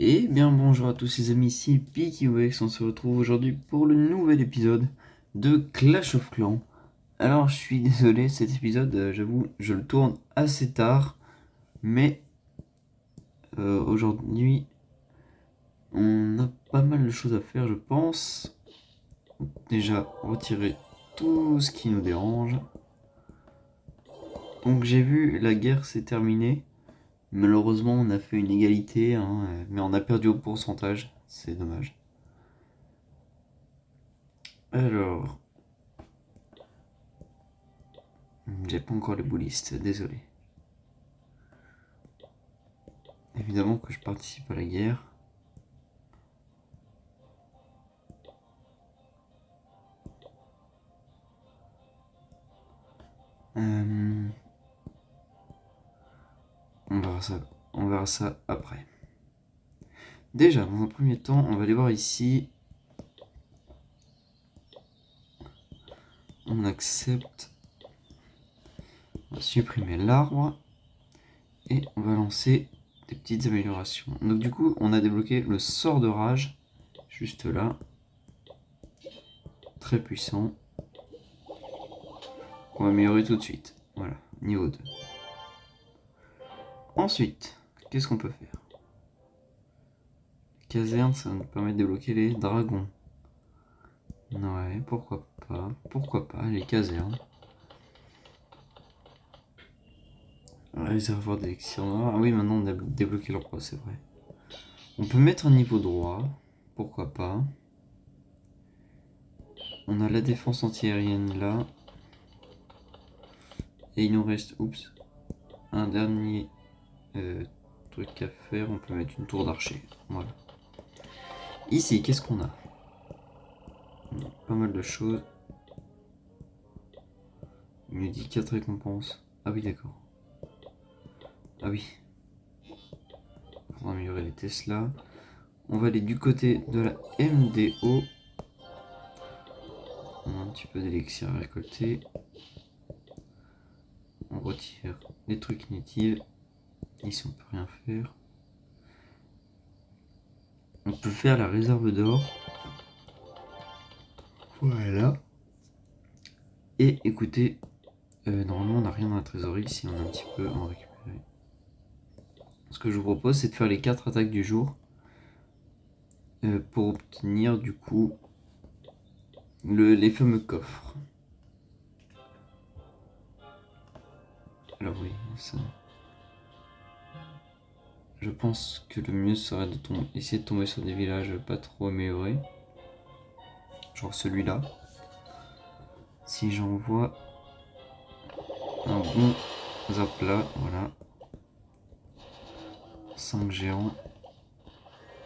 Et bien bonjour à tous les amis, ici PikiWex, on se retrouve aujourd'hui pour le nouvel épisode de Clash of Clans. Alors je suis désolé, cet épisode, j'avoue, je le tourne assez tard, mais aujourd'hui on a pas mal de choses à faire je pense. Déjà retirer tout ce qui nous dérange. Donc j'ai vu, la guerre s'est terminée. Malheureusement on a fait une égalité, mais on a perdu au pourcentage, c'est dommage. Alors, j'ai pas encore les boulistes, désolé. Évidemment que je participe à la guerre. On verra ça après. Déjà, dans un premier temps, on va aller voir ici. On accepte. On va supprimer l'arbre. Et on va lancer des petites améliorations. Donc du coup, on a débloqué le sort de rage. Juste là. Très puissant. On va améliorer tout de suite. Voilà, niveau 2. Ensuite, qu'est-ce qu'on peut faire? Caserne, ça va nous permettre de débloquer les dragons. Ouais, pourquoi pas. Pourquoi pas, les casernes. Réservoir d'élixir noir. Ah oui, maintenant on a débloqué le roi, c'est vrai. On peut mettre un niveau droit. Pourquoi pas. On a la défense antiaérienne là. Et il nous reste, oups, un dernier truc à faire. On peut mettre une tour d'archer. Voilà. Ici, qu'est-ce qu'on a? Pas mal de choses. Il nous dit 4 récompenses. Ah oui, d'accord. Ah oui. On va améliorer les Tesla. On va aller du côté de la MDO. On a un petit peu d'élixir à récolter. On retire les trucs inutiles. Ici on peut rien faire. On peut faire la réserve d'or. Voilà. Et écoutez, normalement on n'a rien dans la trésorerie. Ici on a un petit peu à en récupérer. Ce que je vous propose c'est de faire les 4 attaques du jour. Pour obtenir du coup les fameux coffres. Alors oui, ça... Je pense que le mieux serait de essayer de tomber sur des villages pas trop améliorés. Genre celui-là. Si j'envoie un bon zapla, voilà. 5 géants.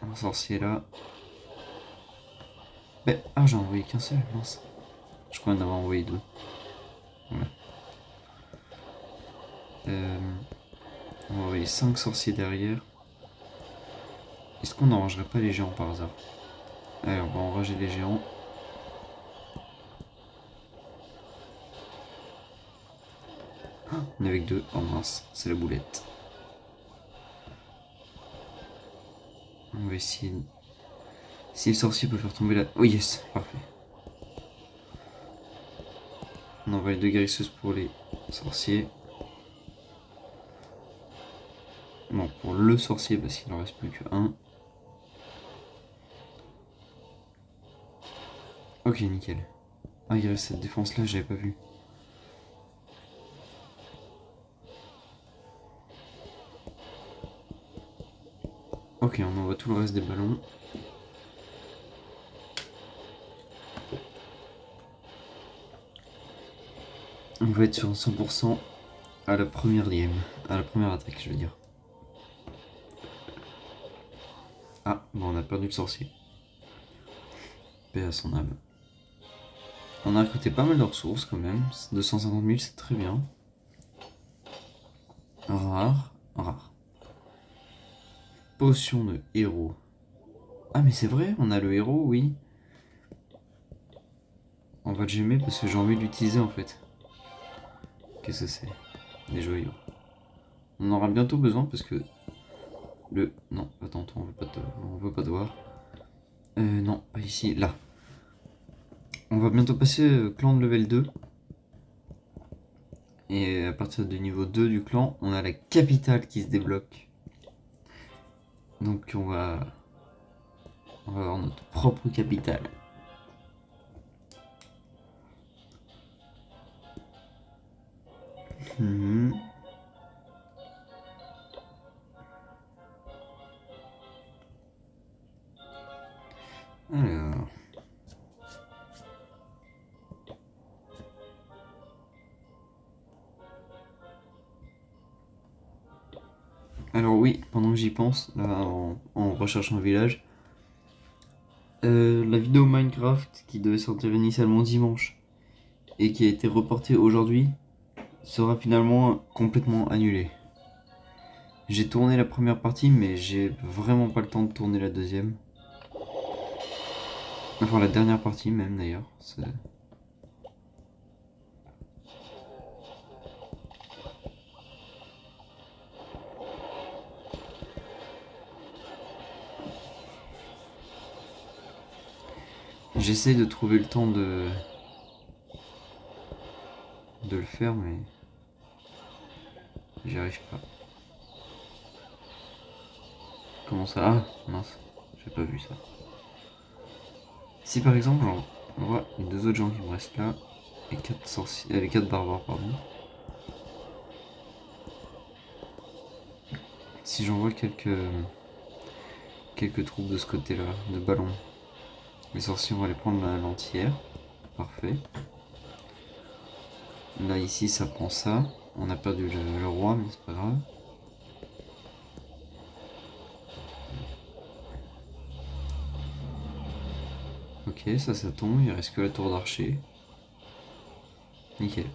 Un sorcier là. Mais, ah, j'en ai envoyé qu'un seul, mince. Je crois en avoir envoyé 2. Voilà. On va envoyer 5 sorciers derrière. Est-ce qu'on n'enragerait pas les géants par hasard? Allez, on va enrager les géants. Ah, on est avec 2. Oh mince, c'est la boulette. On va essayer... Si le sorcier peut faire tomber la... Oh yes, parfait. On envoie les 2 guérisseuses pour les sorciers. Non, pour le sorcier parce qu'il n'en reste plus qu'un. Ok, nickel. Ah, il reste cette défense là, j'avais pas vu. Ok, on envoie tout le reste des ballons. On va être sur 100% à la première game. À la première attaque, je veux dire. Ah, bon, on a perdu le sorcier. Paix à son âme. On a recruté pas mal de ressources quand même. 250 000, c'est très bien. Rare, rare. Potion de héros. Ah, mais c'est vrai, on a le héros, oui. On va le gemmer parce que j'ai envie de l'utiliser en fait. Qu'est-ce que c'est? Des joyaux. On en aura bientôt besoin parce que le... Non, attends, on veut pas te voir. Non, pas ici, là. On va bientôt passer clan de level 2. Et à partir du niveau 2 du clan, on a la capitale qui se débloque. Donc on va avoir notre propre capitale. Alors... Alors oui, pendant que j'y pense, là, en recherchant un village, la vidéo Minecraft qui devait sortir initialement dimanche et qui a été reportée aujourd'hui sera finalement complètement annulée. J'ai tourné la première partie, mais j'ai vraiment pas le temps de tourner la deuxième. Enfin, la dernière partie même d'ailleurs. J'essaie de trouver le temps de le faire, mais j'y arrive pas. Comment ça? Ah, mince, j'ai pas vu ça. Si par exemple, on voit les deux autres gens qui me restent là, les 4 barbares, pardon. Si j'envoie quelques troupes de ce côté-là, de ballons, les sorciers vont aller prendre la lentière. Parfait. Là, ici, ça prend ça. On a perdu le roi, mais c'est pas grave. Ok, ça tombe. Il reste que la tour d'archer. Nickel.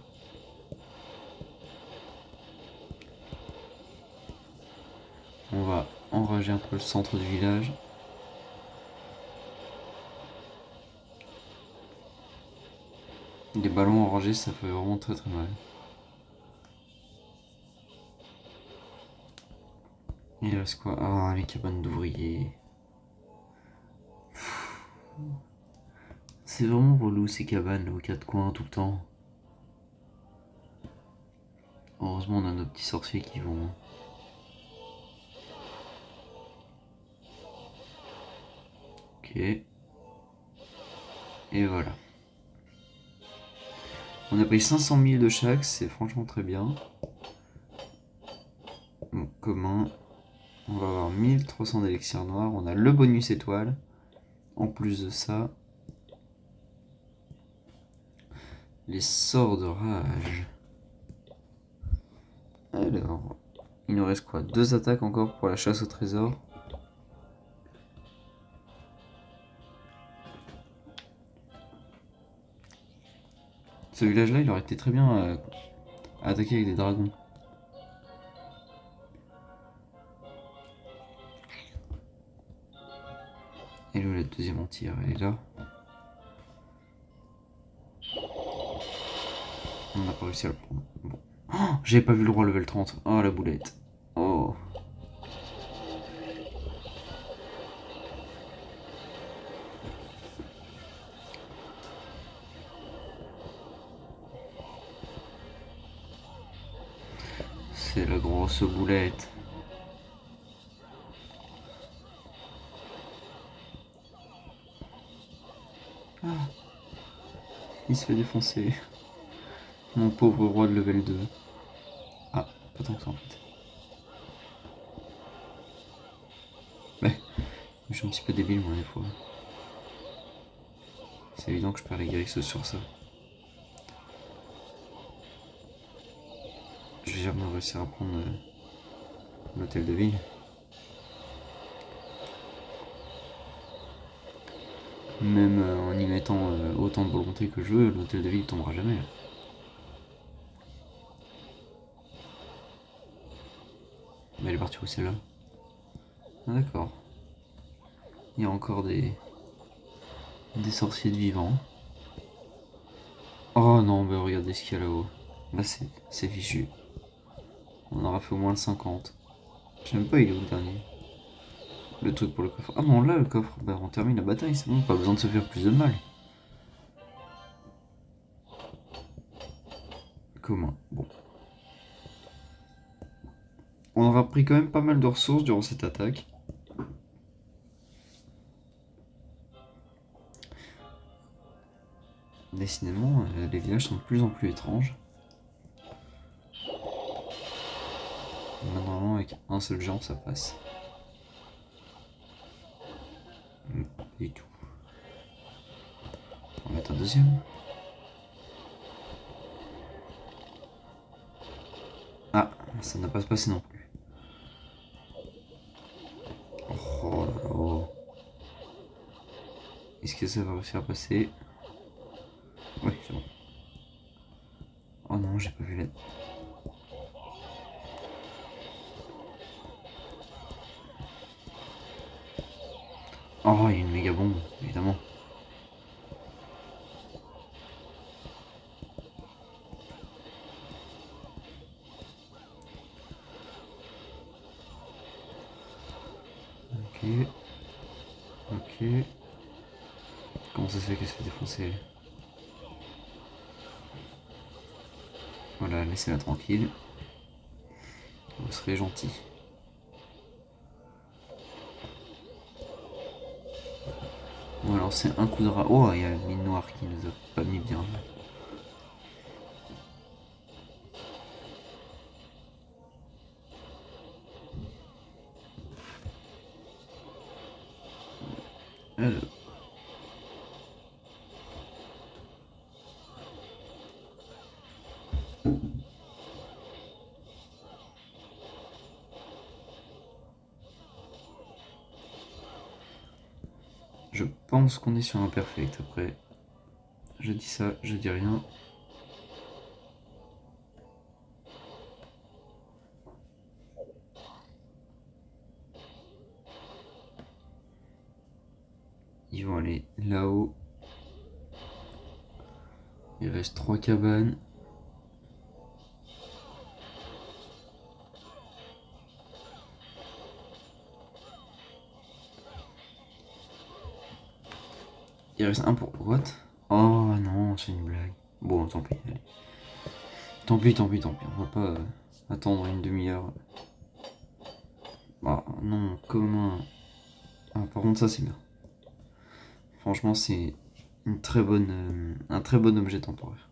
On va enrager un peu le centre du village. Les ballons enragés, ça fait vraiment très très mal. Il reste quoi? Ah, les cabanes d'ouvriers. C'est vraiment relou ces cabanes là aux quatre coins tout le temps. Heureusement on a nos petits sorciers qui vont... Ok. Et voilà. On a pris 500 000 de chaque, c'est franchement très bien. Bon, commun. On va avoir 1300 d'élixir noir. On a le bonus étoile. En plus de ça, les sorts de rage. Alors, il nous reste quoi? 2 attaques encore pour la chasse au trésor. Ce village-là, il aurait été très bien à attaquer avec des dragons. Et là, la deuxième entière, elle est là. On n'a pas réussi à le prendre. Bon. Oh, j'avais pas vu le roi level 30. Oh, la boulette. Oh. C'est la grosse boulette. Ah. Il se fait défoncer. Mon pauvre roi de level 2. Ah, pas tant que ça en fait. Mais, je suis un petit peu débile moi des fois. C'est évident que je perds les guérisses sur ça. Je vais jamais réussir à prendre l'hôtel de ville. Même en y mettant autant de volonté que je veux, l'hôtel de ville tombera jamais. Mais elle est partie où celle-là? Ah d'accord. Il y a encore des sorciers de vivants. Oh non, mais regardez ce qu'il y a là-haut. Là c'est fichu. On aura fait au moins le 50. Je sais même pas il est où le dernier. le truc pour le coffre. Ah non, là, le coffre, bah, on termine la bataille, c'est bon, pas besoin de se faire plus de mal. Comment? Bon. On aura pris quand même pas mal de ressources durant cette attaque. Décidément, les villages sont de plus en plus étranges. Normalement, avec un seul géant, ça passe. Pas du tout. On va mettre un deuxième. Ah, ça n'a pas se passer non plus. Oh là là. Est-ce que ça va réussir à passer? Oui, c'est bon. Oh non, j'ai pas vu la... Oh, il y a une méga bombe, évidemment. Ok. Ok. Comment ça se fait qu'elle se fait défoncer? Voilà, laissez-la tranquille. Vous serez gentil. On va lancer un coup de rat. Oh, il y a la mine noire qui nous a pas mis bien. Alors. Je pense qu'on est sur un perfect après. Je dis ça, je dis rien. Ils vont aller là-haut. Il reste 3 cabanes. Il reste un pour... What? Oh non, c'est une blague. Bon, tant pis, allez. Tant pis, tant pis, tant pis. On va pas attendre une demi-heure. Ah non, comment... Ah, par contre, ça c'est bien. Franchement, c'est une très bonne, un très bon objet temporaire.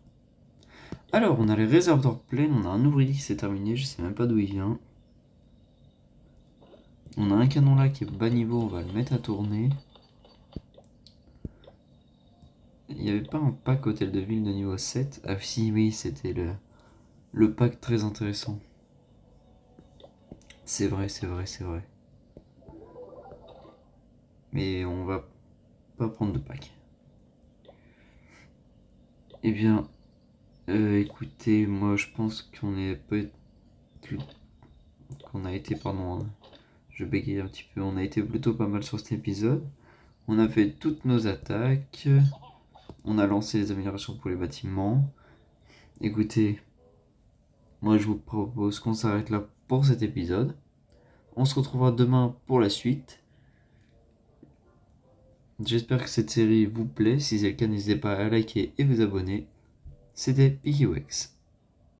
Alors, on a les réservoirs pleins, on a un ouvrier qui s'est terminé, je sais même pas d'où il vient. On a un canon là qui est bas niveau, on va le mettre à tourner. Il n'y avait pas un pack hôtel de ville de niveau 7? Ah si, oui, c'était le pack très intéressant. C'est vrai, c'est vrai, c'est vrai. Mais on va pas prendre de pack. Eh bien, écoutez, moi je pense qu'on est qu'on a été, pardon, hein, je bégaye un petit peu, on a été plutôt pas mal sur cet épisode. On a fait toutes nos attaques, on a lancé les améliorations pour les bâtiments. Écoutez, moi je vous propose qu'on s'arrête là pour cet épisode. On se retrouvera demain pour la suite. J'espère que cette série vous plaît. Si c'est le cas, n'hésitez pas à liker et vous abonner. C'était PickyWex.